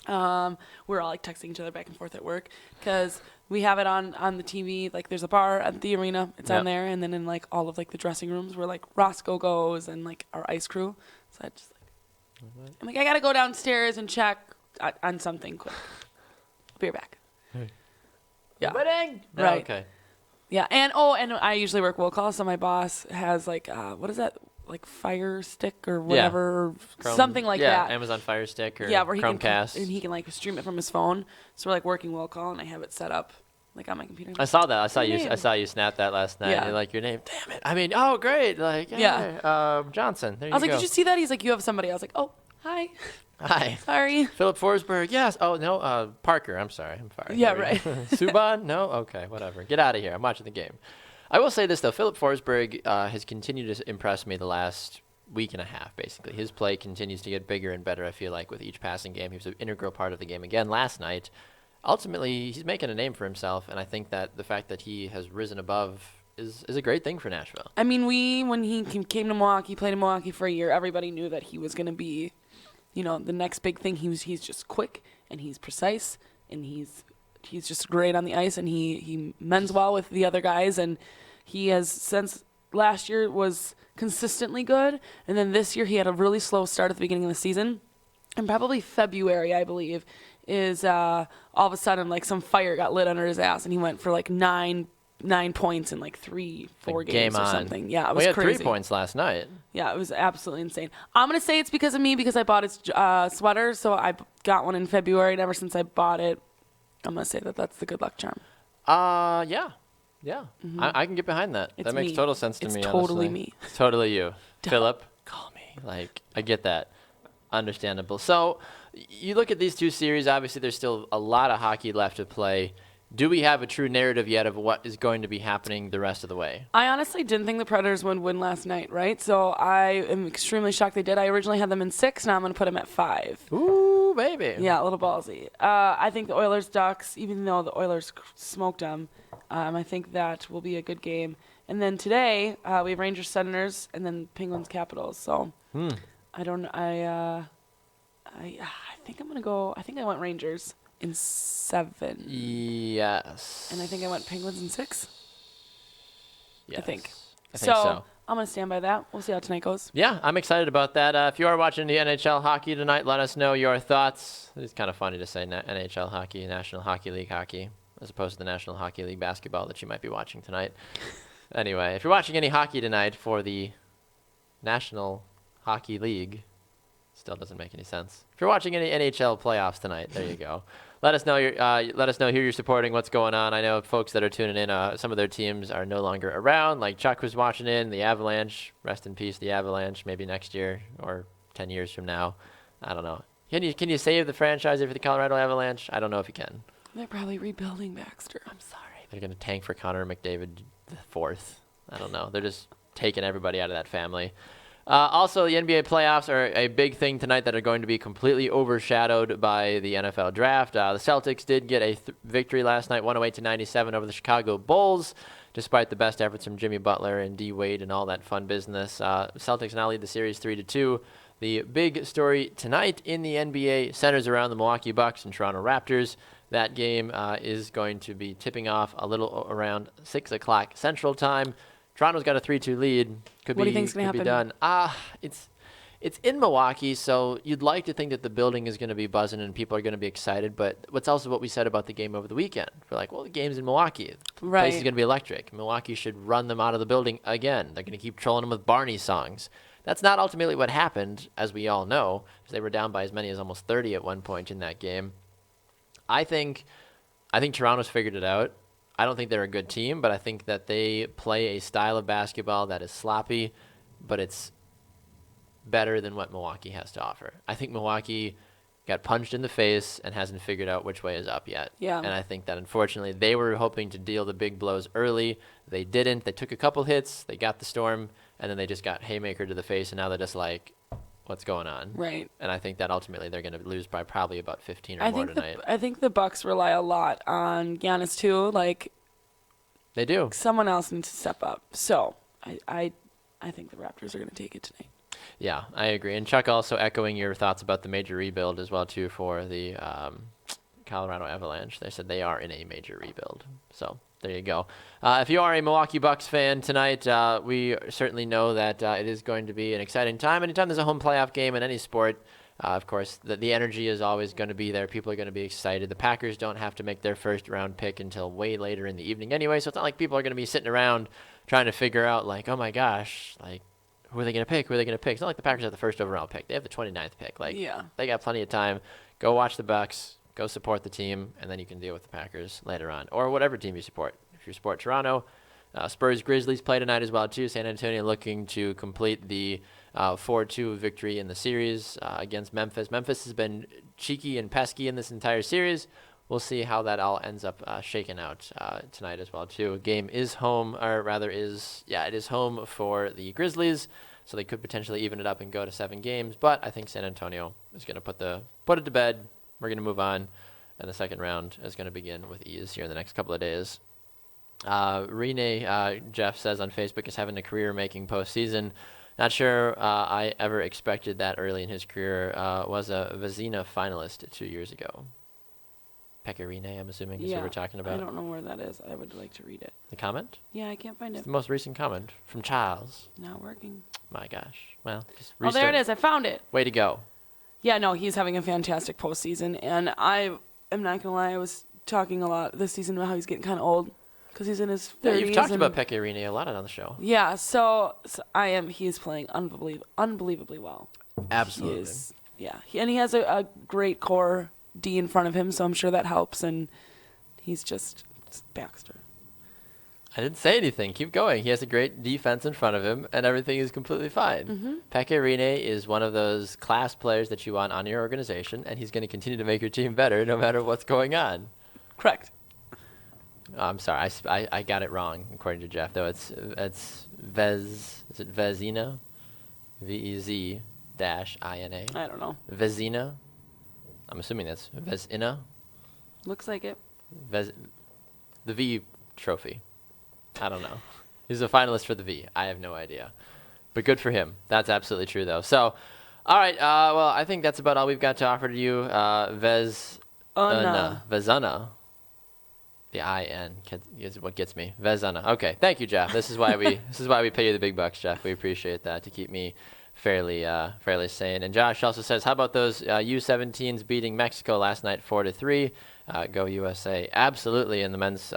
We were all like texting each other back and forth at work because we have it on the TV. Like, there's a bar at the arena. It's on there. And then in like all of like the dressing rooms where like Roscoe goes and like our ice crew. So I just like, I'm like, I got to go downstairs and check on something quick. I'll be right back. Hey. Yeah. Wedding. Right. Oh, okay. Yeah. And I usually work will call. So my boss has like, what is that? Like Fire Stick or whatever, something like that. Amazon Fire Stick or where Chromecast. He can like stream it from his phone. So we're like working will call, and I have it set up like on my computer. I saw that. I saw you snap that last night. Yeah. You're like, your name. Damn it. I mean, oh great. Like Johnson. There you go. I was like, did you see that? He's like, you have somebody. I was like, oh, hi. Hi. Sorry. Philip Forsberg. Yes. Oh no. Parker. I'm sorry. I'm sorry. Yeah. Right. Subban. No. Okay. Whatever. Get out of here. I'm watching the game. I will say this though. Philip Forsberg has continued to impress me the last week and a half, basically. His play continues to get bigger and better, I feel like, with each passing game. He was an integral part of the game again last night. Ultimately, he's making a name for himself, and I think that the fact that he has risen above is a great thing for Nashville. I mean, when he came to Milwaukee, played in Milwaukee for a year, everybody knew that he was going to be, the next big thing. He's just quick, and he's precise, and he's just great on the ice, and he mends well with the other guys, and he has, since last year, was consistently good, and then this year he had a really slow start at the beginning of the season, and probably February, I believe, is all of a sudden like some fire got lit under his ass, and he went for like 9 9 points in like 4 games game or on. something. Yeah, it was We had crazy. 3 points last night. Yeah, it was absolutely insane. I'm going to say it's because of me because I bought his sweater. So I got one in February. And ever since I bought it, I'm going to say that that's the good luck charm. Yeah. I can get behind that. It's that makes me. total sense to It's me. totally honestly. me. It's totally you. Duh. Philip, call me. Like, I get that. Understandable. So, you look at these 2 series. Obviously, there's still a lot of hockey left to play. Do we have a true narrative yet of what is going to be happening the rest of the way? I honestly didn't think the Predators would win last night, right? So I am extremely shocked they did. I originally had them in 6. Now I'm going to put them at 5. Ooh, baby. Yeah, a little ballsy. I think the Oilers Ducks, even though the Oilers smoked them, I think that will be a good game. And then today we have Rangers Senators and then Penguins Capitals. So I don't. I think I'm gonna go. I think I went Rangers in 7. Yes. And I think I went Penguins in 6. Yes. I think so. I'm going to stand by that. We'll see how tonight goes. Yeah, I'm excited about that. If you are watching the NHL hockey tonight, let us know your thoughts. It's kind of funny to say NHL hockey, National Hockey League hockey, as opposed to the National Hockey League basketball that you might be watching tonight. Anyway, if you're watching any hockey tonight for the National Hockey League, still doesn't make any sense. If you're watching any NHL playoffs tonight, there you go. Let us know who you're supporting, what's going on. I know folks that are tuning in, some of their teams are no longer around. Like Chuck was watching in, the Avalanche. Rest in peace, the Avalanche. Maybe next year or 10 years from now. I don't know. Can you save the franchise for the Colorado Avalanche? I don't know if you can. They're probably rebuilding Baxter. I'm sorry. They're going to tank for Connor McDavid IV. I don't know. They're just taking everybody out of that family. Also, the NBA playoffs are a big thing tonight that are going to be completely overshadowed by the NFL draft. The Celtics did get a victory last night, 108-97 over the Chicago Bulls, despite the best efforts from Jimmy Butler and D. Wade and all that fun business. Celtics now lead the series 3-2. The big story tonight in the NBA centers around the Milwaukee Bucks and Toronto Raptors. That game is going to be tipping off a little around 6 o'clock Central Time. Toronto's got a 3-2 lead. What do you think's going to happen? Done. It's in Milwaukee, so you'd like to think that the building is going to be buzzing and people are going to be excited. But what's also what we said about the game over the weekend. We're like, well, the game's in Milwaukee. The place is going to be electric. Milwaukee should run them out of the building again. They're going to keep trolling them with Barney songs. That's not ultimately what happened, as we all know, because they were down by as many as almost 30 at one point in that game. I think Toronto's figured it out. I don't think they're a good team, but I think that they play a style of basketball that is sloppy, but it's better than what Milwaukee has to offer. I think Milwaukee got punched in the face and hasn't figured out which way is up yet. Yeah. And I think that, unfortunately, they were hoping to deal the big blows early. They didn't. They took a couple hits. They got the storm, and then they just got haymaker to the face, and now they're just like, what's going on? Right. And I think that ultimately they're going to lose by probably about 15 or more tonight. I think the Bucks rely a lot on Giannis too. Like, they do. Someone else needs to step up. So I think the Raptors are going to take it tonight. Yeah, I agree. And Chuck, also echoing your thoughts about the major rebuild as well too for the Colorado Avalanche. They said they are in a major rebuild. So there you go. If you are a Milwaukee Bucks fan tonight, we certainly know that it is going to be an exciting time. Anytime there's a home playoff game in any sport, of course, the energy is always going to be there. People are going to be excited. The Packers don't have to make their first-round pick until way later in the evening anyway, so it's not like people are going to be sitting around trying to figure out, like, oh, my gosh, like, who are they going to pick? Who are they going to pick? It's not like the Packers have the first overall pick. They have the 29th pick. Like, They got plenty of time. Go watch the Bucks. Go support the team, and then you can deal with the Packers later on, or whatever team you support. If you support Toronto, Spurs Grizzlies play tonight as well too. San Antonio looking to complete the 4-2 victory in the series against Memphis. Memphis has been cheeky and pesky in this entire series. We'll see how that all ends up shaking out tonight as well too. Game is home, or rather it is home for the Grizzlies, so they could potentially even it up and go to 7 games. But I think San Antonio is going to put it to bed. We're going to move on, and the second round is going to begin with ease here in the next couple of days. Rene, Jeff says on Facebook, is having a career making postseason. Not sure I ever expected that early in his career. Was a Vezina finalist 2 years ago. Pekka Rinne, I'm assuming, is who we're talking about. I don't know where that is. I would like to read it. The comment? Yeah, I can't find It's it. the most recent comment from Charles. Not working. My gosh. Well, just restart. Oh, there it is. I found it. Way to go. Yeah, no, he's having a fantastic postseason, and I am not going to lie, I was talking a lot this season about how he's getting kind of old. because he's in his 30s. Yeah, you've talked about Pekka Rinne a lot on the show. Yeah, so he's playing unbelievably well. Absolutely. And he has a great core D in front of him, so I'm sure that helps. And he's just Baxter. I didn't say anything. Keep going. He has a great defense in front of him, and everything is completely fine. Mm-hmm. Pekka Rinne is one of those class players that you want on your organization, and he's going to continue to make your team better no matter what's going on. Correct. Oh, I'm sorry. I got it wrong, according to Jeff, though. It's Vez. Is it Vezina? Vez-INA? I don't know. Vezina? I'm assuming that's Vezina? Looks like it. The V trophy. I don't know. He's a finalist for the V. I have no idea. But good for him. That's absolutely true, though. So, all right. Well, I think that's about all we've got to offer to you. Vezana. The I-N is what gets me. Vezana. Okay. Thank you, Jeff. This is why we pay you the big bucks, Jeff. We appreciate that to keep me fairly sane. And Josh also says, how about those U17s beating Mexico last night 4-3? Go USA. Absolutely. And the men's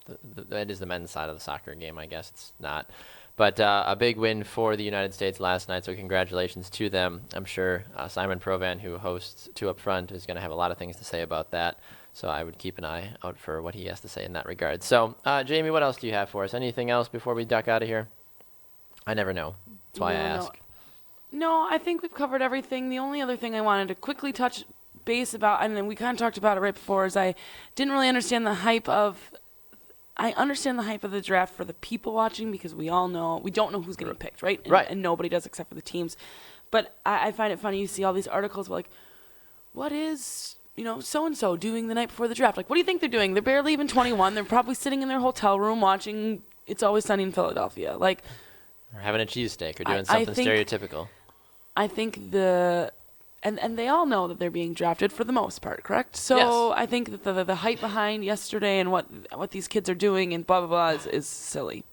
it is the men's side of the soccer game, I guess. It's not. But a big win for the United States last night, so congratulations to them. I'm sure Simon Provan, who hosts Two Up Front, is going to have a lot of things to say about that. So I would keep an eye out for what he has to say in that regard. So, Jaymee, what else do you have for us? Anything else before we duck out of here? I never know. That's why I ask. No, I think we've covered everything. The only other thing I wanted to quickly touch base about, and then we kind of talked about it right before, is I didn't really understand the hype of... I understand the hype of the draft for the people watching because we don't know who's getting picked, right? Right. And nobody does except for the teams. But I find it funny. You see all these articles like, what is, so-and-so doing the night before the draft? Like, what do you think they're doing? They're barely even 21. They're probably sitting in their hotel room watching It's Always Sunny in Philadelphia. Like, or having a cheesesteak or doing something stereotypical. I think And they all know that they're being drafted for the most part, correct? So yes. I think that the hype behind yesterday and what these kids are doing and blah, blah, blah is silly.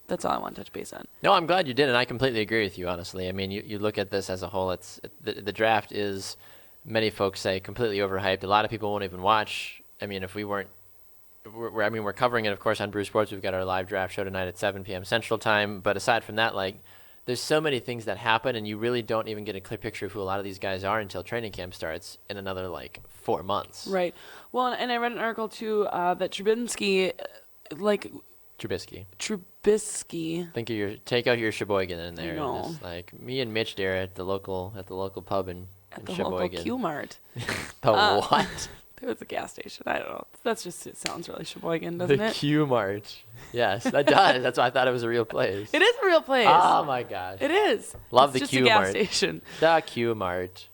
That's all I want to touch base on. No, I'm glad you did, and I completely agree with you, honestly. I mean, you look at this as a whole, the draft is, many folks say, completely overhyped. A lot of people won't even watch. I mean, if we weren't, we're covering it, of course, on Brew Sports. We've got our live draft show tonight at 7 p.m. Central Time. But aside from that, there's so many things that happen, and you really don't even get a clear picture of who a lot of these guys are until training camp starts in another 4 months. Right. Well, and I read an article too that Trubisky. Take out your Sheboygan in there. No. Just me and Mitch there at the local pub in Sheboygan. Local Q-Mart. The what? There was a gas station. I don't know. It sounds really Sheboygan, doesn't it? The Q-Mart. Yes, that does. That's why I thought it was a real place. It is a real place. Oh my gosh. It is. Love the Q-Mart. It's just Q-Mart. a gas station. The Q-Mart.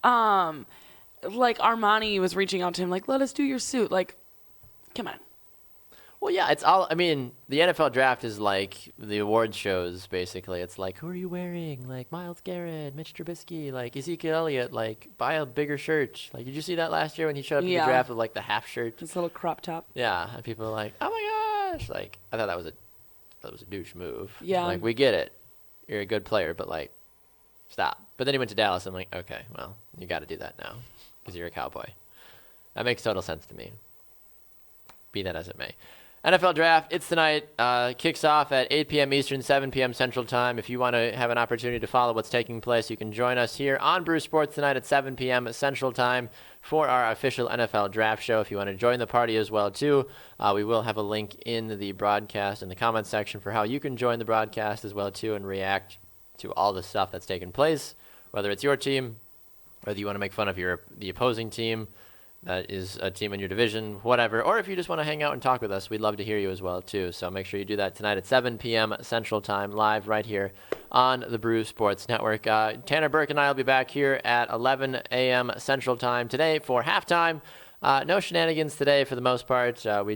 Armani was reaching out to him, let us do your suit. Come on. Well, yeah, it's all. I mean, the NFL draft is like the award shows, basically. It's who are you wearing? Myles Garrett, Mitch Trubisky, Ezekiel Elliott. Buy a bigger shirt. Did you see that last year when he showed up in the draft with the half shirt? His little crop top. Yeah, and people are like, oh my gosh! I thought that was a douche move. Yeah. We get it. You're a good player, but stop. But then he went to Dallas. I'm like, okay, well, you got to do that now because you're a Cowboy. That makes total sense to me. Be that as it may. NFL Draft, it's tonight. Kicks off at 8 p.m. Eastern, 7 p.m. Central Time. If you want to have an opportunity to follow what's taking place, you can join us here on Brew Sports tonight at 7 p.m. Central Time for our official NFL Draft show. If you want to join the party as well, too, we will have a link in the broadcast in the comments section for how you can join the broadcast as well, too, and react to all the stuff that's taking place, whether it's your team, whether you want to make fun of the opposing team, that is a team in your division, whatever. Or if you just want to hang out and talk with us, we'd love to hear you as well, too. So make sure you do that tonight at 7 p.m. Central Time, live right here on the Brew Sports Network. Tanner Burke and I will be back here at 11 a.m. Central Time today for halftime. No shenanigans today for the most part. We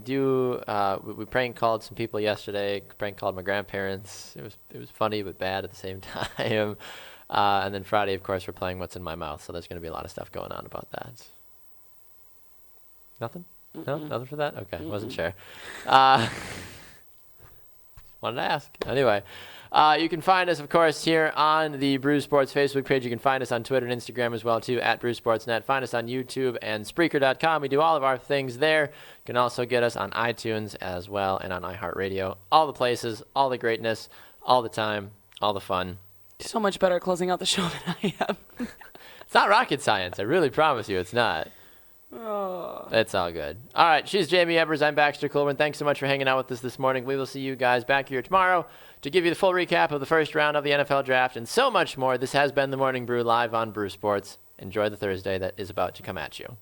prank called some people yesterday, prank called my grandparents. It was funny but bad at the same time. And then Friday, of course, we're playing What's in My Mouth, so there's going to be a lot of stuff going on about that. Nothing? No? Nothing for that? Okay, wasn't sure. Wanted to ask. Anyway, You can find us, of course, here on the Brew Sports Facebook page. You can find us on Twitter and Instagram as well, too, at BrewSportsNet. Find us on YouTube and Spreaker.com. We do all of our things there. You can also get us on iTunes as well and on iHeartRadio. All the places, all the greatness, all the time, all the fun. So much better closing out the show than I am. It's not rocket science. I really promise you it's not. Oh. It's all good. All right, she's Jaymee Evers. I'm Baxter Colburn. Thanks so much for hanging out with us this morning. We will see you guys back here tomorrow to give you the full recap of the first round of the NFL Draft and so much more. This has been the Morning Brew live on Brew Sports. Enjoy the Thursday that is about to come at you.